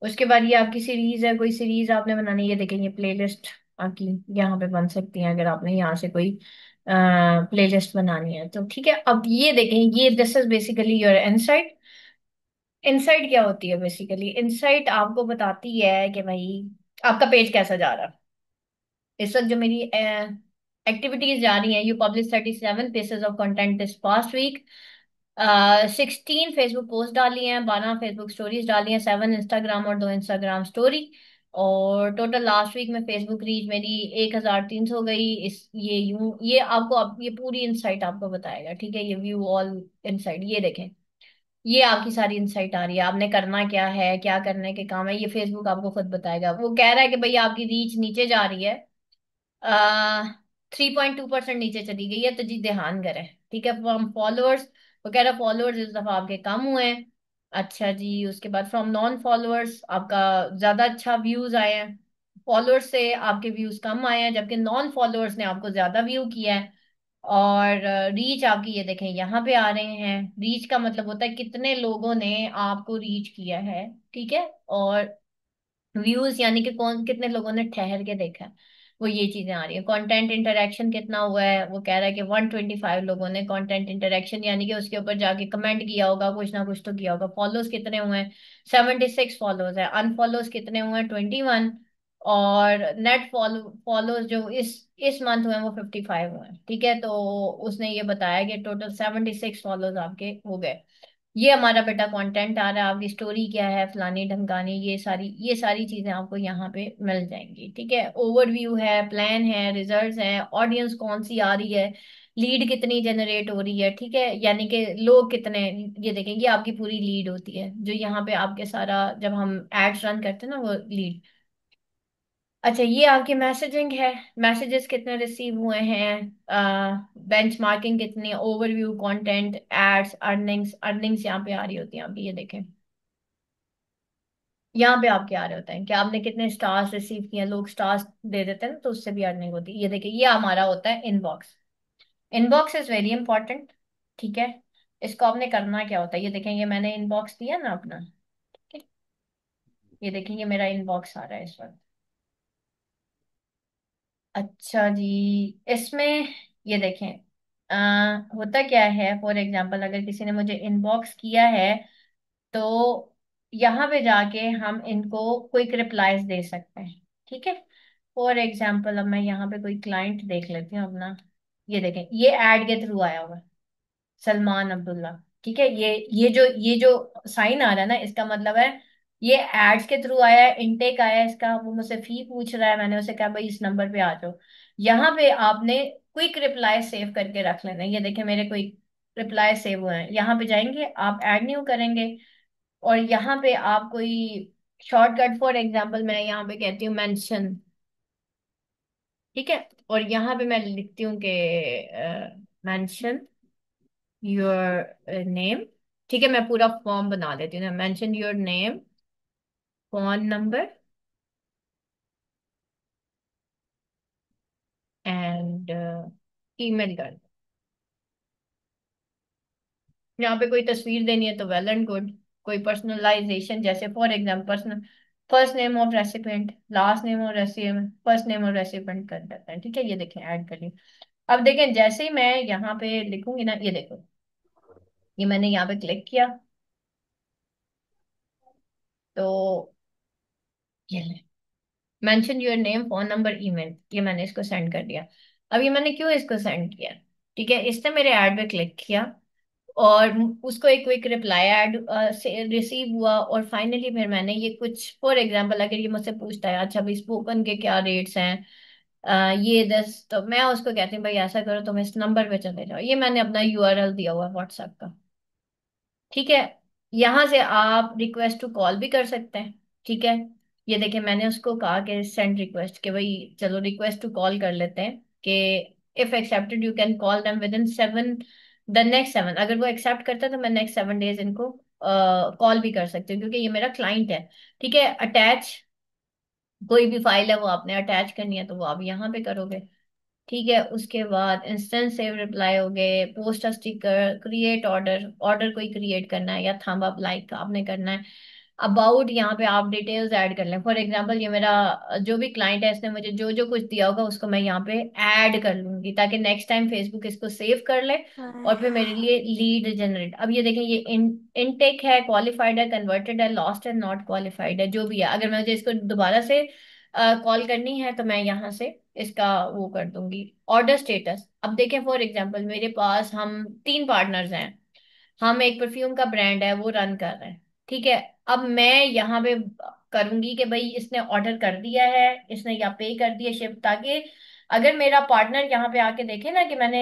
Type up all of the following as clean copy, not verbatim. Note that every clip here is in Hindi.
उसके बाद ये आपकी सीरीज है, कोई सीरीज आपने बनानी है, ये देखें ये प्लेलिस्ट आपकी यहाँ पे बन सकती है अगर आपने यहाँ से कोई प्लेलिस्ट बनानी है तो। ठीक है, अब ये देखें, ये this is basically your insight. Insight क्या होती है? बेसिकली इनसाइट आपको बताती है कि भाई आपका पेज कैसा जा रहा है। इस वक्त जो मेरी एक्टिविटीज जा रही हैं, you publish 37 pieces of content this past week, 16 Facebook post डाली हैं, 12 फेसबुक स्टोरीज डाली हैं, 7 इंस्टाग्राम और 2 इंस्टाग्राम स्टोरी। और टोटल लास्ट वीक में फेसबुक रीच मेरी 1300 गई। इस ये यूं ये आपको ये पूरी इंसाइट आपको बताएगा। ठीक है, ये व्यू ऑल इंसाइट, ये देखें, ये आपकी सारी इंसाइट आ रही है। आपने करना क्या है, क्या करने के काम है, ये फेसबुक आपको खुद बताएगा। वो कह रहा है कि भाई आपकी रीच नीचे जा रही है, 3.2% नीचे चली गई है, तो जी ध्यान करें। ठीक है, फ्रॉम फॉलोअर्स, वो कह रहा फॉलोअर्स इस दफा आपके कम हुए हैं। अच्छा जी, उसके बाद फ्रॉम नॉन फॉलोअर्स आपका ज्यादा अच्छा व्यूज आए हैं, फॉलोअर्स से आपके व्यूज कम आए हैं, जबकि नॉन फॉलोअर्स ने आपको ज्यादा व्यू किया है। और रीच आपकी ये देखें यहाँ पे आ रहे हैं। रीच का मतलब होता है कितने लोगों ने आपको रीच किया है। ठीक है, और व्यूज यानी कि कौन कितने लोगों ने ठहर के देखा है, वो ये चीजें आ रही है। कंटेंट इंटरेक्शन कितना हुआ है, वो कह रहा है कि 125 लोगों ने कंटेंट इंटरेक्शन यानी कि उसके ऊपर जाके कमेंट किया होगा, कुछ ना कुछ तो किया होगा। फॉलोज कितने हुए हैं, 76 फॉलोज है। अनफॉलोज कितने हुए हैं, 21। और नेट फॉलोज जो इस मंथ हुए हैं वो 55 हुए हैं। ठीक है, तो उसने ये बताया कि टोटल 76 फॉलोज आपके हो गए। ये हमारा बेटा कंटेंट आ रहा है, आपकी स्टोरी क्या है, फलानी ढमकानी, ये सारी चीजें आपको यहाँ पे मिल जाएंगी। ठीक है, ओवरव्यू है, प्लान है, रिजल्ट्स हैं, ऑडियंस कौन सी आ रही है, लीड कितनी जनरेट हो रही है। ठीक है, यानी कि लोग कितने, ये देखें ये आपकी पूरी लीड होती है जो यहाँ पे आपके सारा जब हम एड्स रन करते हैं ना वो लीड। अच्छा, ये आपकी मैसेजिंग है, मैसेजेस कितने रिसीव हुए हैं, बेंचमार्किंग कितनी, overview, content, ads, earnings. Earnings यहाँ पे आ रही होती है आपकी, ये देखें यहाँ पे आपके आ रहे होते हैं कि आपने कितने स्टार्स रिसीव किए हैं। लोग स्टार्स दे देते हैं ना, तो उससे भी अर्निंग होती है। ये देखिए ये हमारा होता है inbox. Inbox is very important. ठीक है, इसको आपने करना क्या होता है, ये देखें, ये मैंने इनबॉक्स दिया ना अपना। ठीक है, ये देखें ये मेरा इनबॉक्स आ रहा है इस वक्त। अच्छा जी, इसमें ये देखें, होता क्या है, फॉर एग्जांपल अगर किसी ने मुझे इनबॉक्स किया है तो यहाँ पे जाके हम इनको क्विक रिप्लाईज दे सकते हैं। ठीक है, फॉर एग्जांपल अब मैं यहाँ पे कोई क्लाइंट देख लेती हूँ अपना। ये देखें ये ऐड के थ्रू आया हुआ है, सलमान अब्दुल्ला। ठीक है, ये जो साइन आ रहा है ना, इसका मतलब है ये एड्स के थ्रू आया है, इनटेक आया है इसका। वो मुझसे फी पूछ रहा है, मैंने उसे कहा भाई इस नंबर पे आ जाओ। यहाँ पे आपने क्विक रिप्लाई सेव करके रख लेना। ये देखें मेरे क्विक रिप्लाई सेव हुए हैं, यहाँ पे जाएंगे आप, ऐड न्यू करेंगे, और यहाँ पे आप कोई शॉर्टकट, फॉर एग्जांपल मैं यहाँ पे कहती हूँ मेंशन। ठीक है, और यहाँ पे मैं लिखती हूँ कि मेंशन योर नेम। ठीक है, मैं पूरा फॉर्म बना देती हूँ ना, mention your name, phone number and email कर दो। यहाँ पे कोई तस्वीर देनी है तो वेल एंड गुड। कोई पर्सनलाइजेशन जैसे for example personal, first name of recipient, last name of recipient, first name of recipient कर देते हैं। ठीक है, ये देखें ऐड कर लिया। अब देखें जैसे ही मैं यहाँ पे लिखूंगी ना, ये देखो ये मैंने यहाँ पे क्लिक किया तो ये mention your name, phone number, email, ये मैंने इसको सेंड कर दिया। अब ये मैंने क्यों इसको सेंड किया, ठीक है, इसने मेरे ऐड पे क्लिक किया और उसको एक क्विक रिप्लाई ऐड से रिसीव हुआ, और फाइनली फिर मैंने ये कुछ, फॉर एग्जांपल अगर ये मुझसे पूछता है अच्छा भाई स्पोकन के क्या रेट्स हैं, ये 10, तो मैं उसको कहती हूँ भाई ऐसा करो तुम इस नंबर पे चले जाओ। ये मैंने अपना यूआरएल दिया हुआ है व्हाट्सएप का। ठीक है, यहां से आप रिक्वेस्ट टू कॉल भी कर सकते हैं। ठीक है, ये देखिए मैंने उसको कहा कि सेंड रिक्वेस्ट, कि भाई चलो रिक्वेस्ट टू कॉल कर लेते हैं कि if accepted you can call them with in 7, the next 7। अगर वो एक्सेप्ट करता है तो मैं नेक्स्ट 7 डेज इनको कॉल भी कर सकती हूँ क्योंकि ये मेरा क्लाइंट है। ठीक है, अटैच कोई भी फाइल है वो आपने अटैच करनी है तो वो आप यहाँ पे करोगे। ठीक है, उसके बाद इंस्टेंट सेव रिप्लाई हो गए, post sticker, create order, order कोई क्रिएट करना है या थंब अप लाइक आपने करना है। अबाउट यहाँ पे आप डिटेल्स ऐड कर लें। फॉर एग्जांपल ये मेरा जो भी क्लाइंट है, इसने मुझे जो जो कुछ दिया होगा उसको मैं यहाँ पे ऐड कर लूंगी, ताकि नेक्स्ट टाइम फेसबुक इसको सेव कर ले और फिर मेरे लिए लीड जनरेट। अब ये देखें, ये इनटेक है, क्वालिफाइड है, कन्वर्टेड है, लॉस्ट है, नॉट क्वालिफाइड है, जो भी है। अगर मुझे इसको दोबारा से कॉल करनी है तो मैं यहाँ से इसका वो कर दूंगी। ऑर्डर स्टेटस, अब देखें फॉर एग्जांपल मेरे पास हम 3 पार्टनर्स हैं। हम एक परफ्यूम का ब्रांड है वो रन कर रहे हैं, ठीक है। अब मैं यहाँ पे करूंगी कि भाई इसने ऑर्डर कर दिया है, इसने या पे कर दिया शिप, ताकि अगर मेरा पार्टनर यहाँ पे आके देखे ना कि मैंने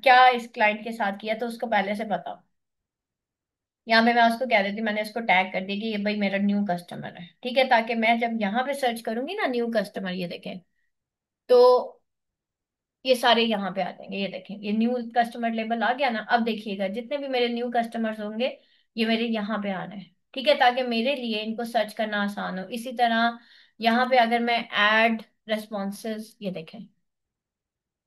क्या इस क्लाइंट के साथ किया, तो उसको पहले से पता हो। यहाँ पे मैं उसको कह देती, मैंने इसको टैग कर दिया कि ये भाई मेरा न्यू कस्टमर है, ठीक है, ताकि मैं जब यहाँ पे सर्च करूंगी ना न्यू कस्टमर, ये देखें, तो ये सारे यहाँ पे आ जाएंगे। ये देखें, ये न्यू कस्टमर लेबल आ गया ना। अब देखिएगा जितने भी मेरे न्यू कस्टमर्स होंगे ये मेरे यहाँ पे आ रहे हैं, ठीक है, ताकि मेरे लिए इनको सर्च करना आसान हो। इसी तरह यहाँ पे अगर मैं ऐड रेस्पॉन्सेज, ये देखें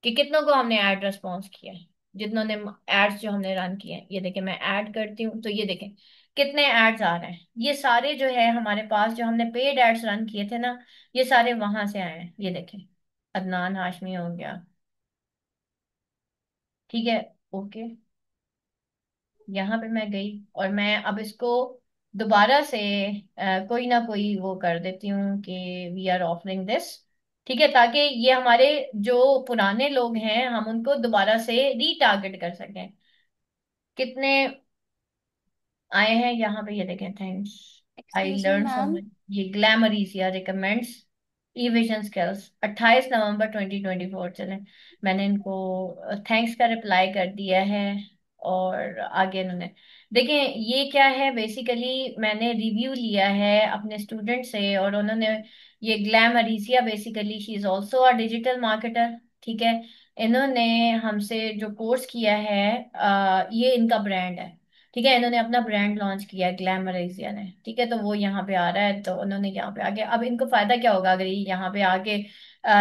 कि कितनों को हमने ऐड रेस्पॉन्स किया है, जितनों ने एड्स जो हमने रन किए हैं। ये देखें, मैं ऐड करती हूँ तो ये देखें कितने एड्स आ रहे हैं। ये सारे जो है हमारे पास, जो हमने पेड एड्स रन किए थे ना, ये सारे वहां से आए हैं। ये देखें, अदनान हाशमी हो गया, ठीक है, ओके। यहाँ पे मैं गई और मैं अब इसको दोबारा से कोई ना कोई वो कर देती हूँ कि वी आर ऑफरिंग दिस, ठीक है, ताकि ये हमारे जो पुराने लोग हैं हम उनको दोबारा से रीटारगेट कर सकें। कितने आए हैं यहाँ पे, ये देखें, thanks, I excuse me learn so ma'am. Much. ये ग्लैमरीसिया रिकमेंड्स ई विजन स्किल्स, 28 नवंबर 2024। चले, मैंने इनको थैंक्स का रिप्लाई कर दिया है। और आगे इन्होंने देखें, ये क्या है, बेसिकली मैंने रिव्यू लिया है अपने स्टूडेंट से, और उन्होंने, ये ग्लैमरीसिया basically she is also a digital marketer, ठीक है। इन्होंने हमसे जो कोर्स किया है, ये इनका ब्रांड है, ठीक है। इन्होंने अपना ब्रांड लॉन्च किया है ग्लैमरेसिया ने, ठीक है, तो वो यहाँ पे आ रहा है, तो उन्होंने यहाँ पे आके, अब इनको फायदा क्या होगा अगर ये यहाँ पे आके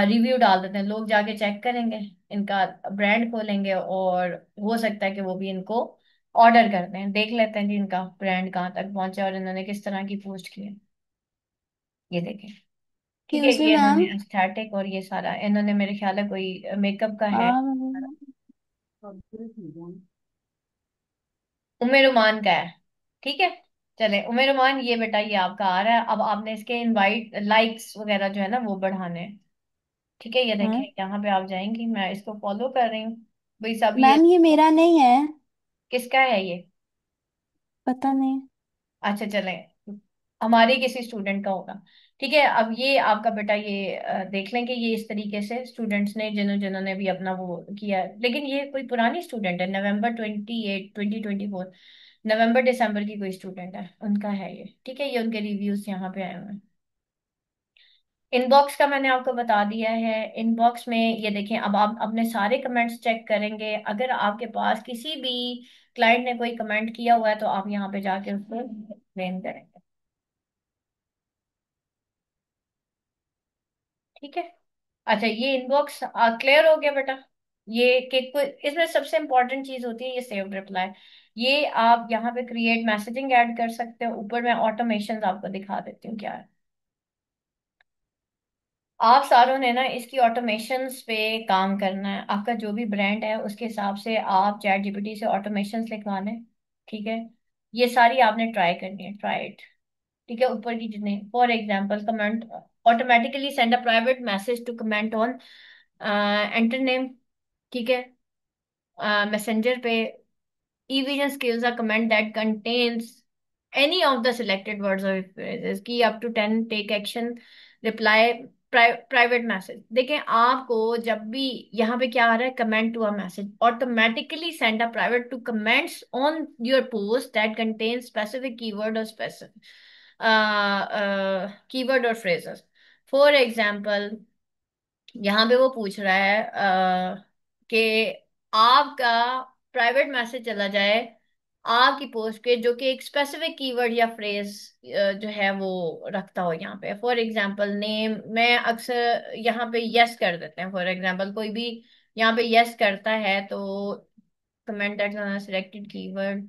रिव्यू डाल देते हैं, लोग जाके चेक करेंगे, इनका ब्रांड खोलेंगे, और हो सकता है कि वो भी इनको ऑर्डर करते हैं। देख लेते हैं कि इनका ब्रांड कहाँ तक पहुंचा और इन्होंने किस तरह की पोस्ट की है। ये देखें, ठीक है, एक्सक्यूज मी ये मैम। इन्होंने एस्थेटिक, और ये सारा इन्होंने, मेरे ख्याल है कोई मेकअप का है। हाँ। उमेर उमान का है, ठीक है। चले, उमेर उमान, ये बेटा ये आपका आ रहा है। अब आपने इसके इनवाइट लाइक्स वगैरह जो है ना वो बढ़ाने हैं, ठीक है। ये देखें, हाँ यहाँ पे आप जाएंगी, मैं इसको फॉलो कर रही हूँ भाई सब। ये मैम, ये मेरा नहीं है। किसका है ये? पता नहीं। अच्छा, चले, हमारे किसी स्टूडेंट का होगा, ठीक है। अब ये आपका बेटा, ये देख लें कि ये इस तरीके से स्टूडेंट्स ने, जिन्होंने भी अपना वो किया है, लेकिन ये कोई पुरानी स्टूडेंट है, November 28, 2024, नवंबर दिसंबर की कोई स्टूडेंट है, उनका है ये, ठीक है। ये उनके रिव्यूज यहाँ पे आए हुए हैं। इनबॉक्स का मैंने आपको बता दिया है। इनबॉक्स में ये देखें, अब आप अपने सारे कमेंट्स चेक करेंगे, अगर आपके पास किसी भी क्लाइंट ने कोई कमेंट किया हुआ है तो आप यहाँ पे जाके उसको एक्सप्लेन करेंगे, ठीक है। अच्छा, ये इनबॉक्स क्लियर हो गया बेटा। ये कि कोई इसमें सबसे इंपॉर्टेंट चीज होती है ये सेव्ड रिप्लाई। ये आप यहाँ पे क्रिएट मैसेजिंग ऐड कर सकते हो। ऊपर मैं ऑटोमेशन आपको दिखा देती हूँ क्या है। आप सारों ने ना इसकी ऑटोमेशंस पे काम करना है। आपका जो भी ब्रांड है उसके हिसाब से आप चैट जीपीटी से ऑटोमेशंस लिखवा लें, ठीक है। ये सारी आपने ट्राई करनी है, ट्राई इट, ठीक है। ऊपर की जितने, for example, comment automatically send a private message to comment on enter name, ठीक है, मैसेंजर पे। evision skills a comment that contains any of the selected words or phrases, key up to 10, take action, reply, private message. देखें, आपको जब भी यहाँ पे क्या आ रहा है, comment to a message, automatically send a private to comments on your post that contain specific keyword और स्पेसिफिक कीवर्ड और फ्रेजेस। फॉर एग्जाम्पल, यहाँ पे वो पूछ रहा है कि आपका प्राइवेट मैसेज चला जाए आपकी पोस्ट पे जो कि एक स्पेसिफिक कीवर्ड या फ्रेज जो है वो रखता हो। यहाँ पे फॉर एग्जांपल नेम, मैं अक्सर यहाँ पे यस कर देते हैं। फॉर एग्जांपल कोई भी यहाँ पे यस करता है तो comment that selected keyword,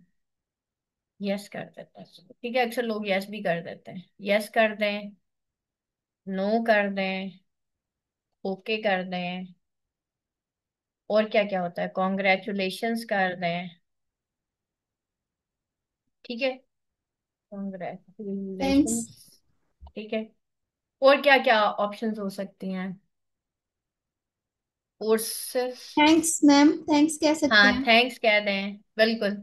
yes कर देते हैं, ठीक है, अक्सर लोग यस भी कर देते हैं, यस कर दें, नो कर दें, ओके कर दें, और क्या क्या होता है, कॉन्ग्रेचुलेशंस कर दें, ठीक है, थैंक्स। कॉन्ग्रेचुलेशंस, ठीक है, और क्या क्या ऑप्शंस हो सकती हैं, और सिर्फ, थैंक्स मैम, थैंक्स कह सकते हाँ हैं। थैंक्स कह दें, बिल्कुल,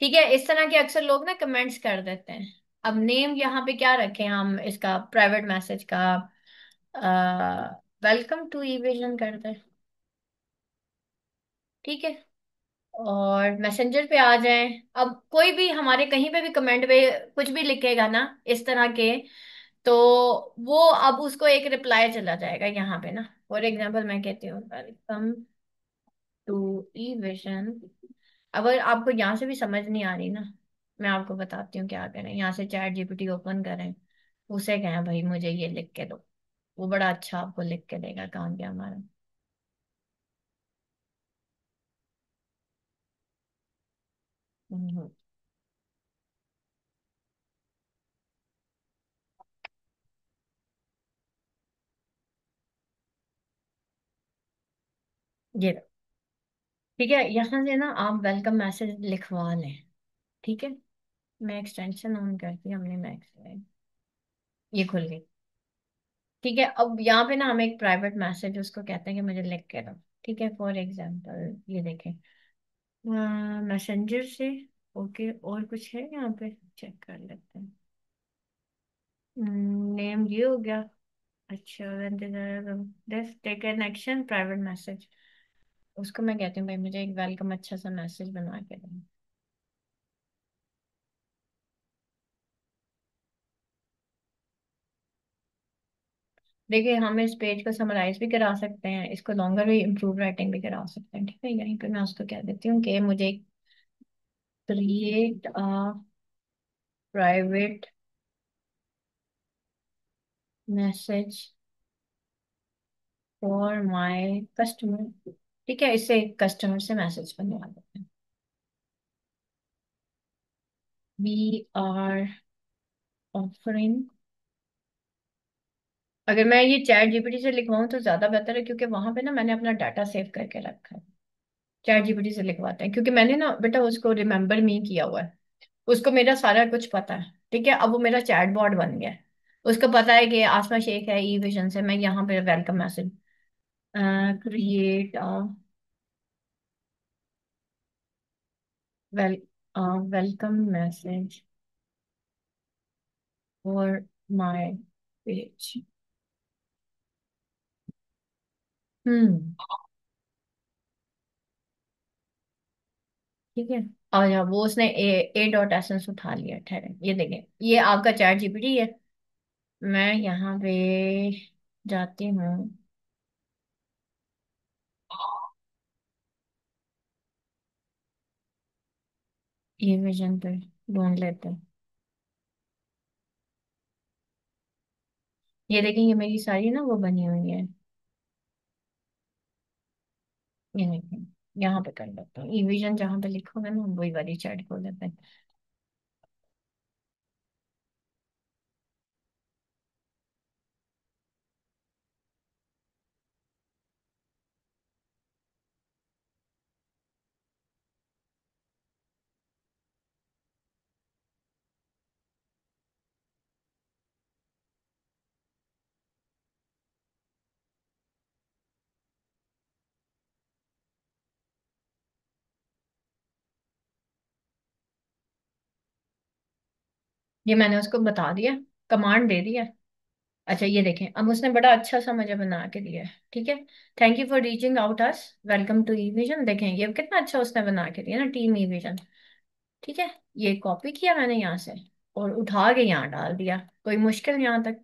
ठीक है, इस तरह के अक्सर लोग ना कमेंट्स कर देते हैं। अब नेम यहाँ पे क्या रखें हम इसका, प्राइवेट मैसेज का, वेलकम टू ईविजन कर दें, ठीक है, और मैसेंजर पे आ जाएं। अब कोई भी हमारे कहीं पे भी कमेंट पे कुछ भी लिखेगा ना इस तरह के, तो वो अब उसको एक रिप्लाई चला जाएगा यहाँ पे ना। फॉर एग्जांपल मैं कहती हूँ वेलकम टू ई विजन। अगर आपको यहाँ से भी समझ नहीं आ रही ना, मैं आपको बताती हूँ क्या करें, यहाँ से चैट जीपीटी ओपन करें, उसे कहें भाई मुझे ये लिख के दो, वो बड़ा अच्छा आपको लिख के देगा, काम क्या हमारा। हम्म, ये लो। ठीक है, यहाँ से ना आप वेलकम मैसेज लिखवा लें, ठीक है, मैं एक्सटेंशन ऑन करती हूँ, हमने मैक्स ये खुल गई, ठीक है। अब यहाँ पे ना हम एक प्राइवेट मैसेज उसको कहते हैं कि मुझे लिख के दो, ठीक है, फॉर एग्जांपल ये देखें, मैसेंजर से, ओके, और कुछ है यहाँ पे, चेक कर लेते हैं, नेम ये हो गया, अच्छा, this take an action private message, उसको मैं कहती हूँ भाई मुझे एक वेलकम अच्छा सा मैसेज बनवा के दो। देखिए हम इस पेज को समराइज भी करा सकते हैं, इसको लॉन्गर भी इम्प्रूव राइटिंग भी करा सकते हैं, ठीक है, यहीं पे मैं उसको कह देती हूँ कि मुझे create a private message for my customer, ठीक है, इससे कस्टमर से मैसेज बनवा देते हैं, वी आर ऑफरिंग। अगर मैं ये चैट जीपीटी से लिखवाऊं तो ज्यादा बेहतर है, क्योंकि वहां पे ना मैंने अपना डाटा सेव करके रखा है। चैट जीपीटी से लिखवाते हैं क्योंकि मैंने ना बेटा उसको रिमेम्बर मी किया हुआ है, उसको मेरा सारा कुछ पता है, ठीक है, अब वो मेरा चैट बॉट बन गया है, उसको पता है कि आसमा शेख है ई विजन से, मैं यहाँ पे welcome message create well welcome message for my page. Hmm, ठीक है, और यहाँ वो उसने ए डॉट एसेंस उठा लिया, ठहरे ये देखें, ये आपका चैट जीपीटी है, मैं यहाँ पे जाती हूँ, ई विजन पे ढूंढ लेते हैं, ये देखें, ये मेरी सारी ना वो बनी हुई है, ये देखें, यहाँ पे कर लेते हैं, ई विजन जहाँ पे लिखा होगा ना हम वही वाली चैट खोल लेते हैं। ये मैंने उसको बता दिया, कमांड दे दिया। अच्छा ये देखें, अब उसने बड़ा अच्छा सा मुझे बना के दिया है, ठीक है, thank you for reaching out us, welcome to E vision, देखें ये कितना अच्छा उसने बना के दिया ना, टीम ई विजन, ठीक है, ये कॉपी किया मैंने यहाँ से और उठा के यहाँ डाल दिया, कोई मुश्किल यहाँ तक,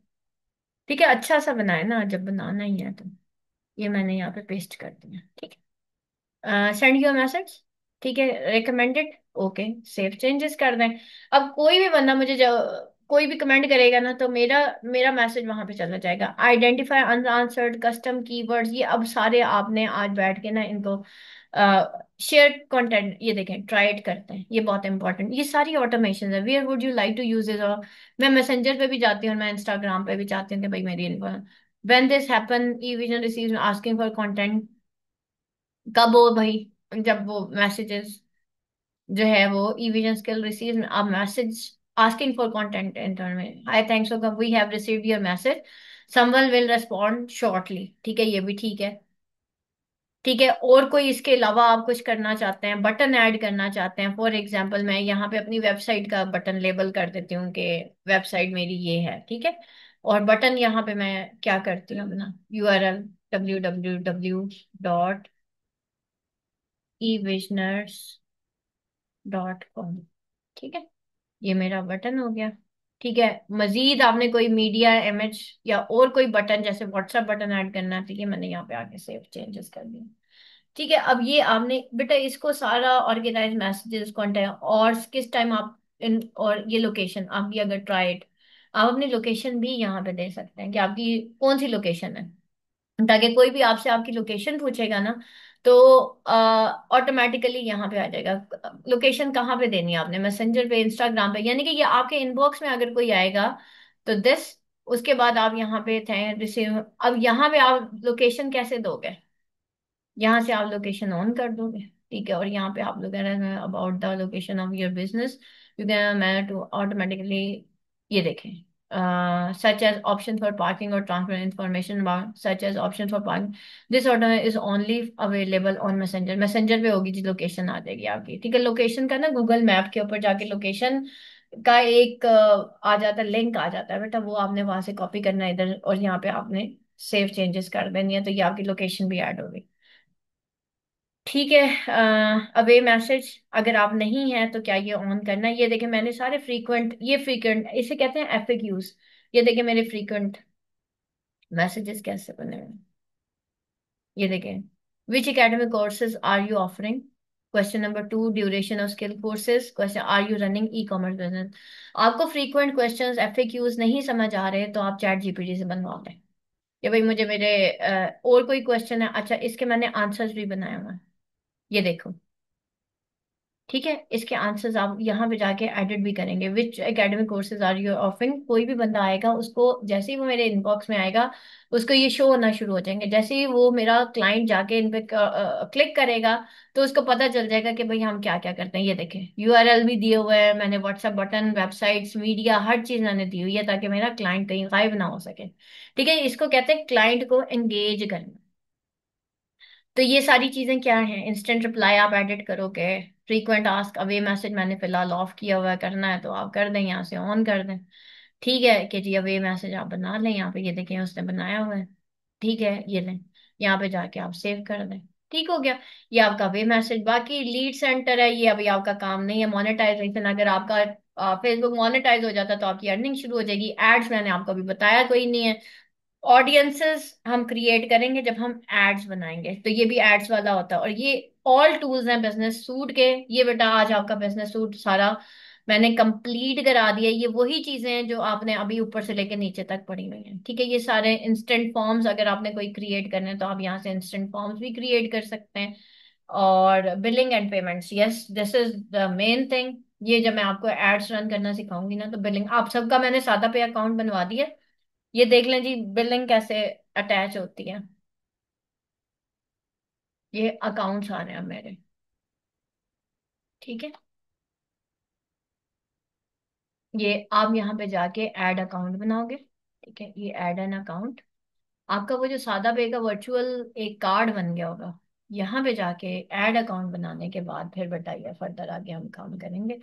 ठीक है, अच्छा सा बनाए ना जब बनाना ही है तो, ये मैंने यहाँ पे पेस्ट कर दिया, ठीक है, सेंड योर मैसेज, ठीक है, रिकमेंडेड, ओके, सेव चेंजेस कर दें। अब कोई भी बंदा मुझे जो कोई भी कमेंट करेगा ना तो मेरा मेरा मैसेज वहां पे चला जाएगा। आइडेंटिफाई अनआंसर्ड कस्टम कीवर्ड्स, ये अब सारे आपने आज बैठ के ना इनको शेयर कंटेंट, ये देखें ट्राई इट करते हैं, ये बहुत इंपॉर्टेंट, ये सारी ऑटोमेशन है। Where would you like to use it? और मैं मैसेंजर पे भी जाती हूँ और मैं इंस्टाग्राम पे भी चाहती हूँ कि भाई मेरी info, when this happen E vision receives asking for content, कब हो भाई? जब वो मैसेजेस जो है वो evision skill receives a message asking for content intern में, hi thanks for we have received your message, someone will respond shortly। ठीक है, ये भी ठीक है। ठीक है, और कोई इसके अलावा आप कुछ करना चाहते हैं, बटन ऐड करना चाहते हैं, फॉर एग्जांपल मैं यहाँ पे अपनी वेबसाइट का बटन लेबल कर देती हूँ कि वेबसाइट मेरी ये है, ठीक है। और बटन यहाँ पे मैं क्या करती हूँ अपना यूआरएल www.evisioners.com, ठीक है, ये मेरा बटन हो गया। ठीक है, मजीद आपने कोई मीडिया इमेज या और कोई बटन जैसे व्हाट्सएप बटन ऐड करना है, ठीक है, मैंने यहाँ पे आके सेव चेंजेस कर दिया। ठीक है, अब ये आपने बेटा इसको सारा ऑर्गेनाइज मैसेजेस कॉन्टेंट और किस टाइम आप इन, और ये लोकेशन आप भी अगर ट्राइड, आप अपनी लोकेशन भी यहाँ पे दे सकते हैं कि आपकी कौन सी लोकेशन है, ताकि कोई भी आपसे आपकी लोकेशन पूछेगा ना तो ऑटोमेटिकली यहाँ पे आ जाएगा। लोकेशन कहाँ पे देनी है आपने, मैसेंजर पे, इंस्टाग्राम पे, यानी कि ये आपके इनबॉक्स में अगर कोई आएगा तो दिस, उसके बाद आप यहाँ पे थे रिसीव, अब यहाँ पे आप लोकेशन कैसे दोगे? यहाँ से आप लोकेशन ऑन कर दोगे, ठीक है, और यहाँ पे आप लोग about the location of your business, you can manage to automatically, ये देखें such as option for parking और transfer information such as option for parking, this order is only available on messenger. Messenger पे होगी जी, लोकेशन आ जाएगी आपकी, ठीक है। लोकेशन का ना गूगल मैप के ऊपर जाके लोकेशन का एक आ जाता है, लिंक आ जाता है बेटा, वो आपने वहां से कॉपी करना है इधर, और यहाँ पे आपने सेव चेंजेस कर देनी है, तो ये आपकी लोकेशन भी ऐड होगी। ठीक है, अवे मैसेज अगर आप नहीं है तो क्या ये ऑन करना है? ये देखें मैंने सारे फ्रीक्वेंट, ये फ्रीक्वेंट इसे कहते हैं एफएक्यूज। ये देखें मेरे फ्रीक्वेंट मैसेजेस कैसे बने हुए हैं, ये देखें, which academic courses are you offering, question number 2, duration of skill courses, question are you running e commerce business. आपको फ्रीक्वेंट क्वेश्चंस एफएक्यूज नहीं समझ आ रहे तो आप चैट जीपीटी से बनवा लें, या भाई मुझे मेरे और कोई क्वेश्चन है, अच्छा इसके मैंने आंसर्स भी बनाए हुए हैं, ये देखो, ठीक है, इसके आंसर्स आप यहाँ पे जाके एडिट भी करेंगे। Which academic courses are you offering, कोई भी बंदा आएगा उसको जैसे ही वो मेरे इनबॉक्स में आएगा उसको ये शो होना शुरू हो जाएंगे, जैसे ही वो मेरा क्लाइंट जाके इन पे क्लिक करेगा तो उसको पता चल जाएगा कि भाई हम क्या क्या करते हैं। ये देखें यूआरएल भी दिए हुए हैं मैंने, व्हाट्सएप बटन, वेबसाइट्स, मीडिया, हर चीज मैंने दी हुई है ताकि मेरा क्लाइंट कहीं गायब ना हो सके। ठीक है, इसको कहते हैं क्लाइंट को एंगेज करना। तो ये सारी चीजें क्या हैं, इंस्टेंट रिप्लाई आप एडिट करोगे, फ्रीक्वेंट आस्क अवे मैसेज मैंने फिलहाल ऑफ किया हुआ है, करना है तो आप कर दें, यहाँ से ऑन कर दें। ठीक है कि जी अवे मैसेज आप बना लें, यहाँ पे ये देखें उसने बनाया हुआ है, ठीक है, ये लें, यहाँ पे जाके आप सेव कर दें, ठीक हो गया। ये आपका वे मैसेज, बाकी लीड सेंटर है ये अभी आपका काम नहीं है। मोनेटाइजेशन अगर आपका फेसबुक मोनेटाइज हो जाता तो आपकी अर्निंग शुरू हो जाएगी। एड्स मैंने आपको अभी बताया कोई नहीं है। ऑडियंसेस हम क्रिएट करेंगे जब हम एड्स बनाएंगे, तो ये भी एड्स वाला होता है, और ये ऑल टूल्स हैं बिजनेस सूट के। ये बेटा आज आपका बिजनेस सूट सारा मैंने कंप्लीट करा दिया, ये वही चीजें हैं जो आपने अभी ऊपर से लेकर नीचे तक पढ़ी हुई हैं, ठीक है। ये सारे इंस्टेंट फॉर्म्स अगर आपने कोई क्रिएट करने हैं तो आप यहाँ से इंस्टेंट फॉर्म्स भी क्रिएट कर सकते हैं। और billing and payments, yes this is the main thing. ये जब मैं आपको एड्स रन करना सिखाऊंगी ना तो बिलिंग आप सबका मैंने सादा पे अकाउंट बनवा दिया, ये देख लें जी बिलिंग कैसे अटैच होती है। ये अकाउंट्स आ रहे हैं मेरे, ठीक है। ये आप यहाँ पे जाके ऐड अकाउंट बनाओगे, ठीक है, ये ऐड एन अकाउंट, आपका वो जो सादा पे का वर्चुअल एक कार्ड बन गया होगा, यहाँ पे जाके ऐड अकाउंट बनाने के बाद फिर बताइए फर्दर आगे हम काम करेंगे।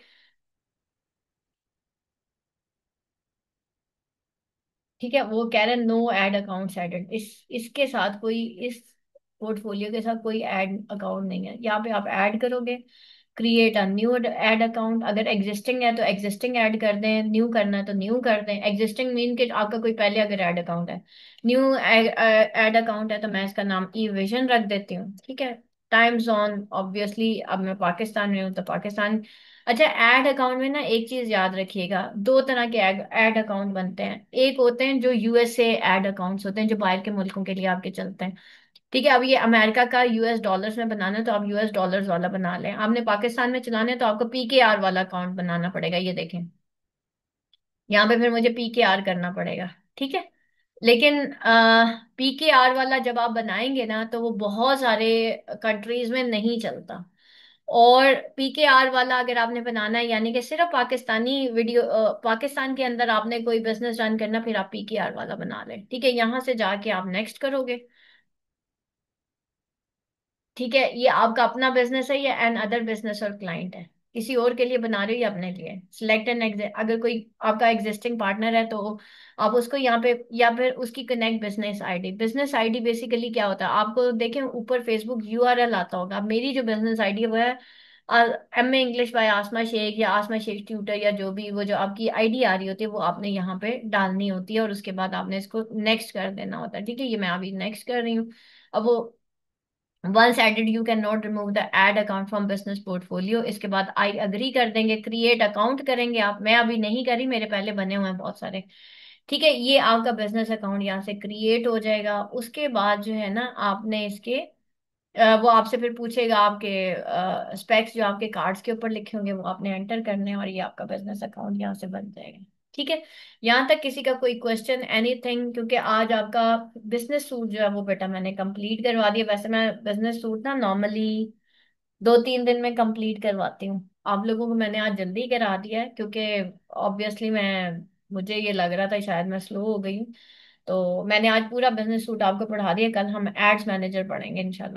ठीक है, वो कह रहे हैं नो ऐड अकाउंट्स एडेड, इसके साथ कोई, इस पोर्टफोलियो के साथ कोई ऐड अकाउंट नहीं है। यहाँ पे आप ऐड करोगे, create a new add account, अगर एग्जिस्टिंग है तो एग्जिस्टिंग ऐड कर दें, न्यू करना है तो न्यू कर दें। एग्जिस्टिंग मीन कि आपका कोई पहले अगर ऐड अकाउंट है, न्यू ऐड अकाउंट है तो मैं इसका नाम ई विजन रख देती हूँ, ठीक है। टाइम जोन ऑब्वियसली अब मैं पाकिस्तान में हूँ तो पाकिस्तान अच्छा, ऐड अकाउंट में ना एक चीज याद रखिएगा, दो तरह के ऐड अकाउंट बनते हैं। एक होते हैं जो यूएसए ऐड अकाउंट्स होते हैं, जो बाहर के मुल्कों के लिए आपके चलते हैं। ठीक है, अब ये अमेरिका का यूएस डॉलर्स में बनाना है तो आप यूएस डॉलर्स वाला बना लें। आपने पाकिस्तान में चलाना है तो आपको पीकेआर वाला अकाउंट बनाना पड़ेगा। ये देखें, यहाँ पे फिर मुझे पीकेआर करना पड़ेगा। ठीक है, लेकिन पीकेआर वाला जब आप बनाएंगे ना तो वो बहुत सारे कंट्रीज में नहीं चलता। और पीकेआर वाला अगर आपने बनाना है, यानी कि सिर्फ पाकिस्तानी वीडियो, पाकिस्तान के अंदर आपने कोई बिजनेस रन करना, फिर आप पीकेआर वाला बना लें। ठीक है, यहाँ से जाके आप नेक्स्ट करोगे। ठीक है, ये आपका अपना बिजनेस है या एन अदर बिजनेस और क्लाइंट है? किसी और के लिए बना रहे हो या अपने लिए? सिलेक्ट एन, अगर कोई आपका एग्जिस्टिंग पार्टनर है तो आप उसको यहाँ पे, या फिर उसकी connect business ID. Business ID basically क्या होता है, आपको देखें ऊपर फेसबुक यूआरएल आता होगा। अब मेरी जो बिजनेस आईडी है वो है एम ए इंग्लिश बाय आसमा शेख, या आसमा शेख ट्यूटर, या जो भी वो जो आपकी आईडी आ रही होती है वो आपने यहाँ पे डालनी होती है, और उसके बाद आपने इसको नेक्स्ट कर देना होता है। ठीक है, ये मैं अभी नेक्स्ट कर रही हूँ। अब वो once added you can not remove the ad account from business portfolio. इसके बाद आई अग्री कर देंगे, क्रिएट अकाउंट करेंगे आप। मैं अभी नहीं करी, मेरे पहले बने हुए हैं बहुत सारे। ठीक है, ये आपका बिजनेस अकाउंट यहाँ से क्रिएट हो जाएगा। उसके बाद जो है ना, आपने इसके वो आपसे फिर पूछेगा आपके स्पेक्स जो आपके कार्ड्स के ऊपर लिखे होंगे वो आपने एंटर करने हैं, और ये आपका बिजनेस अकाउंट यहाँ से बन जाएगा। ठीक है, यहाँ तक किसी का कोई क्वेश्चन एनीथिंग? क्योंकि आज आपका बिजनेस सूट जो है वो बेटा मैंने कंप्लीट करवा दिया। वैसे मैं बिजनेस सूट ना नॉर्मली 2-3 दिन में कंप्लीट करवाती हूँ। आप लोगों को मैंने आज जल्दी करा दिया है, क्योंकि ऑब्वियसली मैं, मुझे ये लग रहा था शायद मैं स्लो हो गई हूँ। तो मैंने आज पूरा बिजनेस सूट आपको पढ़ा दिया। कल हम एड्स मैनेजर पढ़ेंगे इंशाल्लाह।